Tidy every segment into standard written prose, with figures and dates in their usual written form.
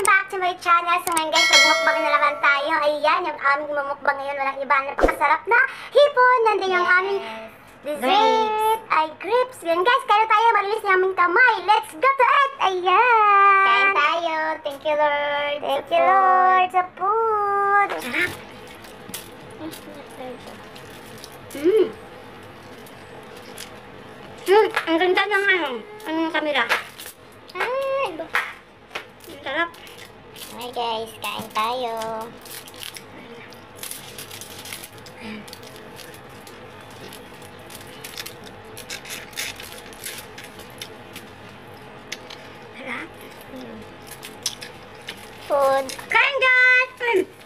Welcome back to my channel. So ngayon guys, magmukbang na naman tayo. Ayan, yung aming mamukbang ngayon. Walang iba, napakasarap na hipon. Nandun yung aming dessert. Ay, grapes. Yan guys, kaya tayo malinis yung aming kamay. Let's go to it. Ayan. Kain tayo. Thank you, Lord. Thank you, Lord, sa food. Sarap. Ang ganda ng anong kamera. Ay, ang sarap. Okay guys, kain tayo. Sarap. Food. Kain guys!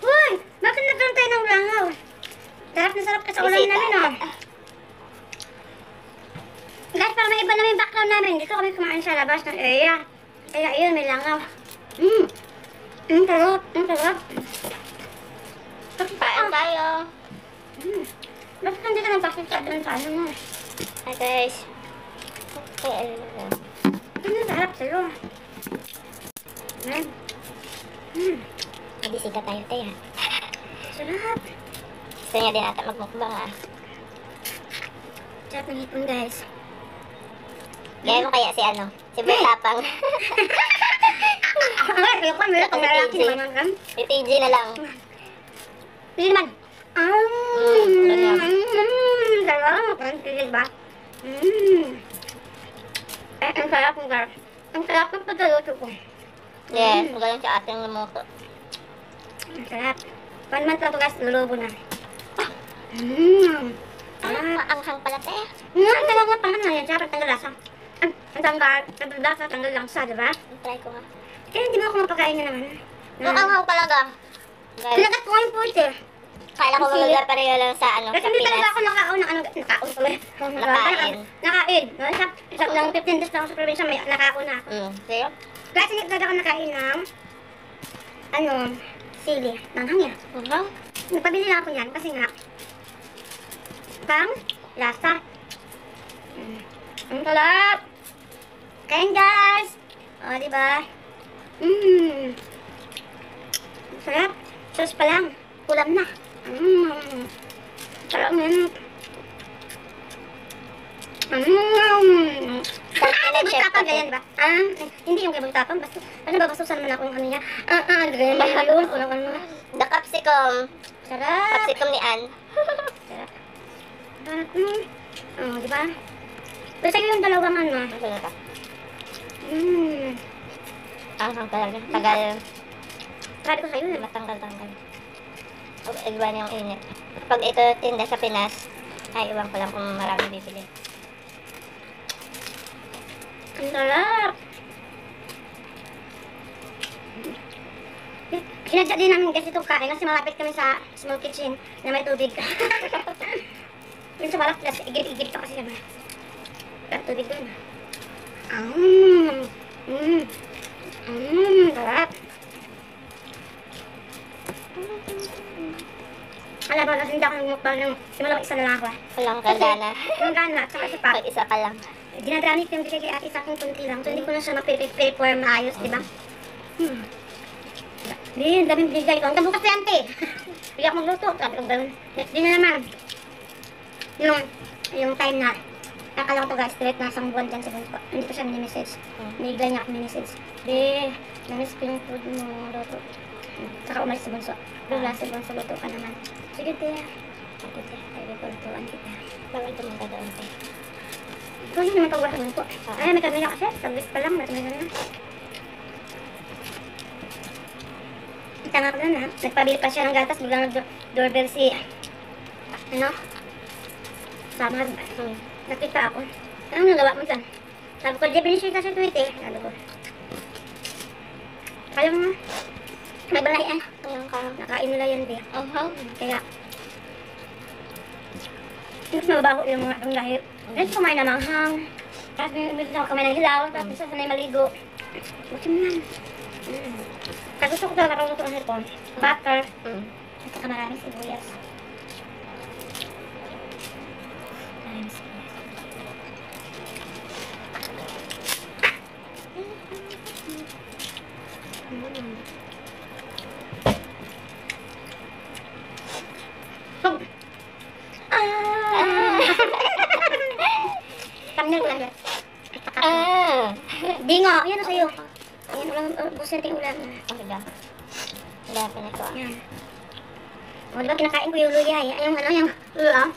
Uy! Bakit nagkaroon tayo ng langaw? Sarap na sarap kasi ulam namin, oh. Guys, para may iba namin yung background namin. Dito kami kumain sa labas ng area. Kaya yun, may langaw. Sarap. Sarap. Kain tayo. Bakit nandito ng bakit sa doon sa ano mo? Hi guys. Okay, sarap sa'yo. Nabisika tayo tayo. Sarap. Gusto niya din natin magmukbang ah. Sarap ng hipon guys. Gaya mo kaya si ano? Si Bertapang. Ayoko, meron kang lalaki naman kan? Si TG na lang. Hindi naman. Sarap. Ang tigil ba? Ang sarap ng garap. Ang sarap ng pagkaluto ko. Yes, magaling sa ating lumuto. Ang sarap. 1 month lang ito guys, lulubo na. Maanghang pala tayo. Ang talaga pangan na yan, siya tanggal lasa. Ang tanggal lasa, tanggal langsa, diba? Try ko nga. Kaya hindi mo ako mapakain na naman. Maanghang talaga. Pinagat ko nga yung food eh. Kala ko magagar pareho lang sa ano, sa Pinas. Kasi hindi talaga ako nakaon ng ano, nakaon ko eh. Nakain. Isang lang 15 days lang ako sa probinsya, may nakaon na ako. Sa'yo? Kasi hindi talaga ako nakain ng, ano, sili. Manghang yan. Nagpabili lang ako yan kasi nga, pang lasa. Ang sarap! Kain guys! O, diba? Ang sarap. Sauce pa lang. Ulam na. Sarap na yun. Bultapang ganyan ba? Hindi yung kay bultapang. Basta, ano ba, basusan man ako yung ano niya. Ganyan ba yun? Ano. The capsicum. Sarap. Capsicum ni Ann. Sarap. Sarap. O, diba? Pero sa'yo yung dalawang ano. Masarap ka. Ang talaga. Tagal. Sabi ko sa'yo, matanggal-tanggal. Iba na yung init. Pag ito tinda sa Pinas, ay iwan ko lang kung marami bibili. Ang sarap! Sinadya din namin guys itong kain kasi malapit kami sa small kitchen na may tubig. Yun sa balak, igilip-igilip ka kasi naman. At tubig doon. Sarap. Alam mo, kasi hindi ako nagmukbang ng simulang isa na lang ako. Walang gana. Walang gana, at saka isa pa. Pag isa pa lang. Dinadamit yung bigay kay ate sa akin kunti lang. So hindi ko na siya ma-prepare maayos, diba? Hindi, ang daming bigay ko. Hanggang bukas yan, te. Bigay ako magluto. Sabi ko gano'n. Next din na naman. Yung time na nakala ko to guys, straight na isang buwan dyan sa bunso. Hindi ko siya mini-message. Nigla niya ako mini-message. Di, namiss ko yung food mo, luto. Saka umalis sa bunso. Bigla sa bunso, luto ka naman. Sige, te. Sige, te. Sige, lutuan kita. Bawal pumunta doon, te. Ito yun naman pag-wala bunso. Ay, may kamila kasi. Sablis pa lang. Matamila na. Tanga ko doon ha. Nagpabili pa siya ng gatas. Biglang nag-doorbell si ano? Samad. Nakita ako. Anong nagawa mo dyan? Sabi ko, definition ka sa tweet eh. Sabi ko. Kaya mo, may balayan. Nakain nila yan, be. Kaya, mas mababaho yung mga itong lahip. Tapos kumain na manghang. Tapos kumain ng hilaw. Tapos isa sanay maligo. Buti mo yan. Kaya gusto ko talaga nakuluto ang hipon. Butter. At saka maraming sibuyas. Maraming sibuyas. Thumbnail ko lang yan. Di nga, yan na sa'yo. Ayan, ulam, bus natin ulam. Ang ganda. Ganda pa na ito. Yan. O, diba kinakain ko yung luya eh. Yung ano, yung luya.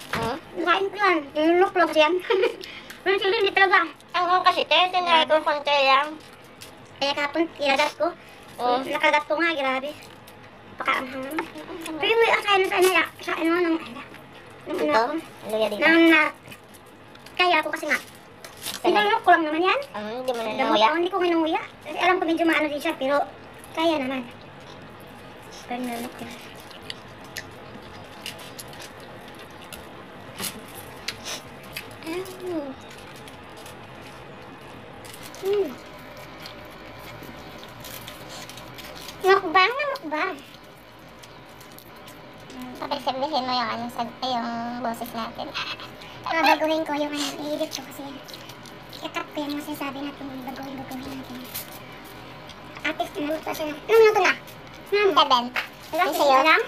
Kinakain ko yan. Yung luklok yan. Pero sila hindi talaga. Ang kasi te, tinry ko konti lang. Kaya kahapon, kinagat ko. Nakagat ko nga, grabe. Pakaanghang naman. Pero yung luya sa ano, nung Ito? Luya dito? Kaya ako kasi nga. Sinulok ko lang naman yan. Hindi mo na nanguya? Hindi ko nanguya. Kasi alam ko medyo maano din siya, pero kaya naman. Pero nalok ko. Mukbang na mukbang. Sabihin mo yung yung boses natin. Babaguhin ko yung i-edit ko kasi i-cut ko yung masasabi natin, baguhin natin. Artist na luto siya. Anong luto na? 7. Wala, sa'yo? lang?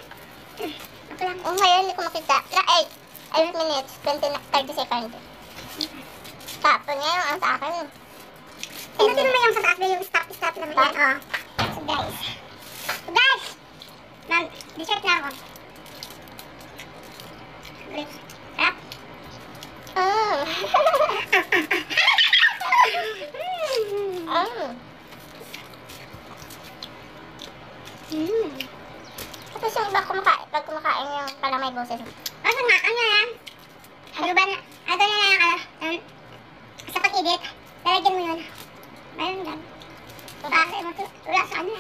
Ako lang. Ngayon hindi ko makita. 8 minutes, 30 seconds. Tapon niya yung sa akin. Hindi naman yung sa taas na yung stop naman yan. So guys. Ma'am, dessert na ako. Sarap. Tapos yung pag kumakain yung pala may boses. Ano nga, ano yan? Ano ba na, ano na lang, sa pag-edit, lalagyan mo yun. Mayroon lang. Kasi wala sa ano.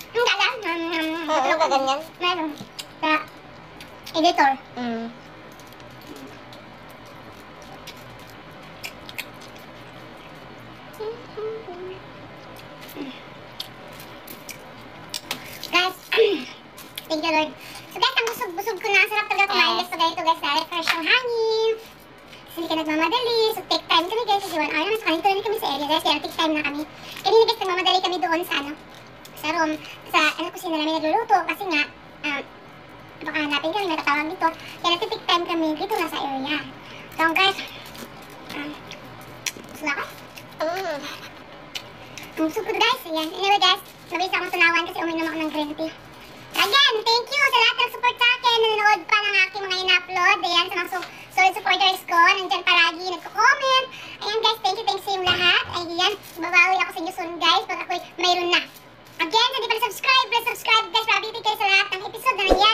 Ang galang. Ano ka ganyan? Meron. Sa editor. Guys, thank you Lord. So guys, ang busog-busog ko na. Sarap talaga kumain guys pag ganito guys. Refresh yung hangin. Kasi hindi ka nagmamadali. So take time kami guys. Kasi 1 hour naman sa kanito rin kami sa area guys. Kaya take time na kami. Kanina guys, nagmamadali kami doon sa ano. Sa room. Sa kusina namin nagluluto. Kasi nga, baka hanapin kami, natatawag dito. Kaya nagtitake time kami dito na sa area. So guys, busog ako. Ang busog ko guys. Ayan. Anyway guys, mabilis akong tunawan kasi uminom ako ng green tea. Again, thank you sa lahat ng support sa akin. Nanonood pa ng aking mga in-upload. Ayan, sa mga solid supporters ko. Nandyan palagi, nagko-comment. Ayan guys, thank you sa yung lahat. Ayan, babawi ako sa inyo soon guys pag ako'y mayroon na. Again, hindi pa na subscribe, please subscribe guys para updated kayo sa lahat ng episode na nangyari.